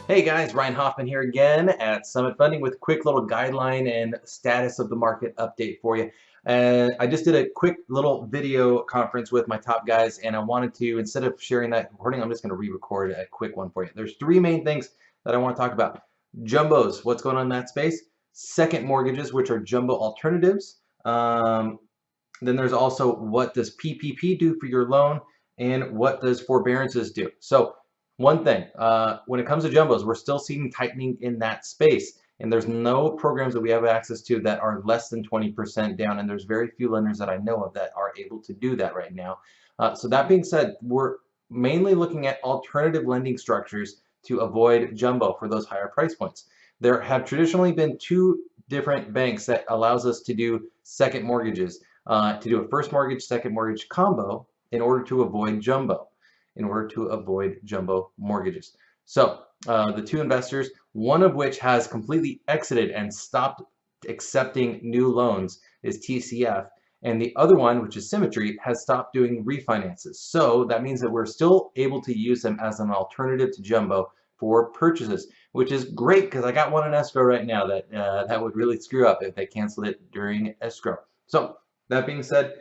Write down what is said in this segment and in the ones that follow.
Hey guys, Ryan.Hoffman here again at Summit Funding with a quick little guideline and status of the market update for you. And I just did a quick little video conference with my top guys, and I wanted to, instead of sharing that recording, I'm just going to re-record a quick one for you. There's three main things that I want to talk about. Jumbos, what's going on in that space. Second mortgages, which are jumbo alternatives. Then there's also what does PPP do for your loan, and what does forbearances do. So one thing, when it comes to jumbos, we're still seeing tightening in that space, and there's no programs that we have access to that are less than 20% down, and there's very few lenders that I know of that are able to do that right now. So that being said, we're mainly looking at alternative lending structures to avoid jumbo for those higher price points. There have traditionally been two different banks that allows us to do second mortgages, to do a first mortgage, second mortgage combo in order to avoid jumbo mortgages. So the two investors, one of which has completely exited and stopped accepting new loans, is TCF, and the other one, which is Symmetry, has stopped doing refinances. So that means that we're still able to use them as an alternative to jumbo for purchases, which is great because I got one in escrow right now that that would really screw up if they canceled it during escrow. So that being said,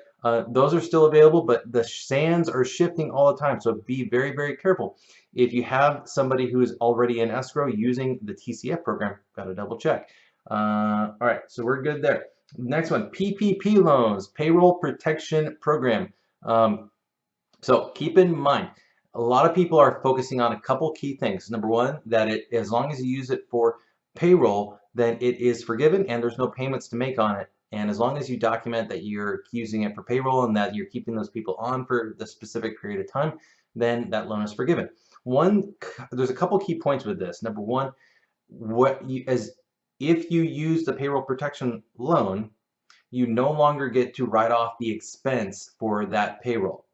those are still available, but the sands are shifting all the time, so be very, very careful. If you have somebody who is already in escrow using the TCF program, got to double check. All right, so we're good there. Next one, PPP loans, payroll protection program. So keep in mind, a lot of people are focusing on a couple key things. Number one, that as long as you use it for payroll, then it is forgiven and there's no payments to make on it. And as long as you document that you're using it for payroll and that you're keeping those people on for the specific period of time, then that loan is forgiven. There's a couple key points with this. Number one, if you use the payroll protection loan, you no longer get to write off the expense for that payroll.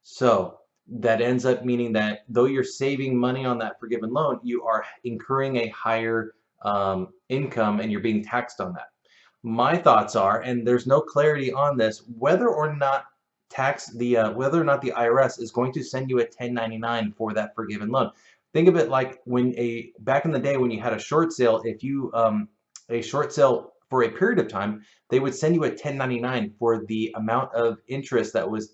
So that ends up meaning that though you're saving money on that forgiven loan, you are incurring a higher income and you're being taxed on that. My thoughts are, and there's no clarity on this, whether or not whether or not the IRS is going to send you a 1099 for that forgiven loan. Think of it like back in the day when you had a short sale. If you a short sale for a period of time, they would send you a 1099 for the amount of interest that was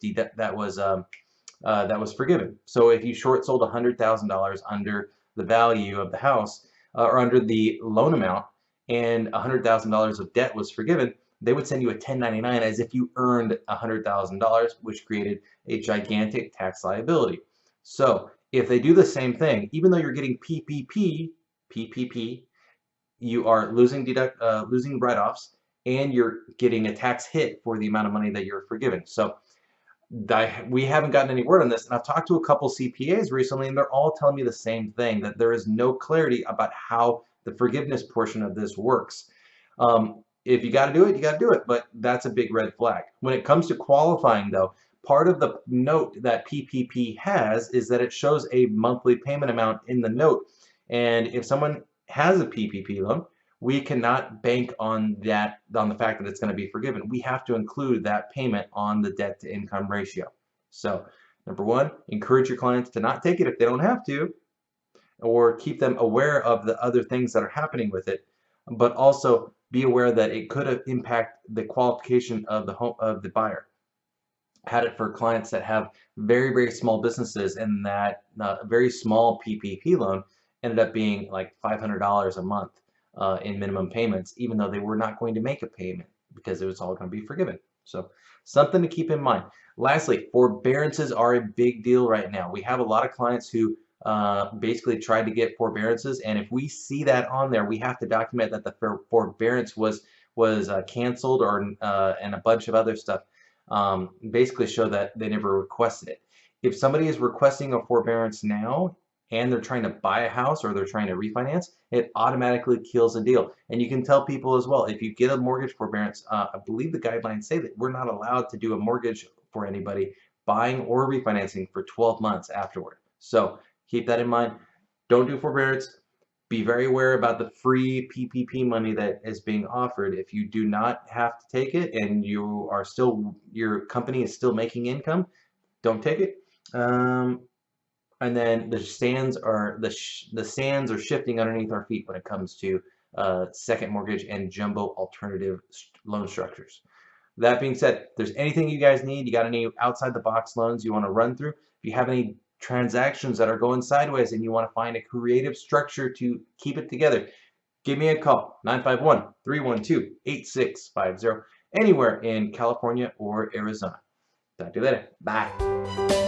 forgiven. So if you short sold $100,000 under the value of the house or under the loan amount, and $100,000 of debt was forgiven, they would send you a 1099 as if you earned $100,000, which created a gigantic tax liability. So if they do the same thing, even though you're getting PPP, you are losing write-offs, and you're getting a tax hit for the amount of money that you're forgiven. So we haven't gotten any word on this, and I've talked to a couple CPAs recently, and they're all telling me the same thing, that there is no clarity about how the forgiveness portion of this works. If you got to do it, you got to do it, but that's a big red flag. When it comes to qualifying, though, part of the note that PPP has is that it shows a monthly payment amount in the note, and if someone has a PPP loan, we cannot bank on the fact that it's going to be forgiven. We have to include that payment on the debt to income ratio. So number one, encourage your clients to not take it if they don't have to, or keep them aware of the other things that are happening with it, but also be aware that it could impact the qualification of the buyer. Had it for clients that have very, very small businesses, and that very small PPP loan ended up being like $500 a month in minimum payments, even though they were not going to make a payment because it was all going to be forgiven. So something to keep in mind. Lastly, forbearances are a big deal right now. We have a lot of clients who basically tried to get forbearances, and if we see that on there, we have to document that the forbearance was canceled, or and a bunch of other stuff. Basically show that they never requested it. If somebody is requesting a forbearance now and they're trying to buy a house or they're trying to refinance, it automatically kills the deal. And you can tell people as well, if you get a mortgage forbearance, I believe the guidelines say that we're not allowed to do a mortgage for anybody buying or refinancing for 12 months afterward. So keep that in mind. Don't do forbearance. Be very aware about the free PPP money that is being offered. If you do not have to take it and your company is still making income, don't take it. and then the sands are the sands are shifting underneath our feet when it comes to second mortgage and jumbo alternative loan structures. That being said, if there's anything you guys need, you got any outside the box loans you want to run through, if you have any transactions that are going sideways and you want to find a creative structure to keep it together, give me a call, 951-312-8650, anywhere in California or Arizona. Talk to you later. Bye.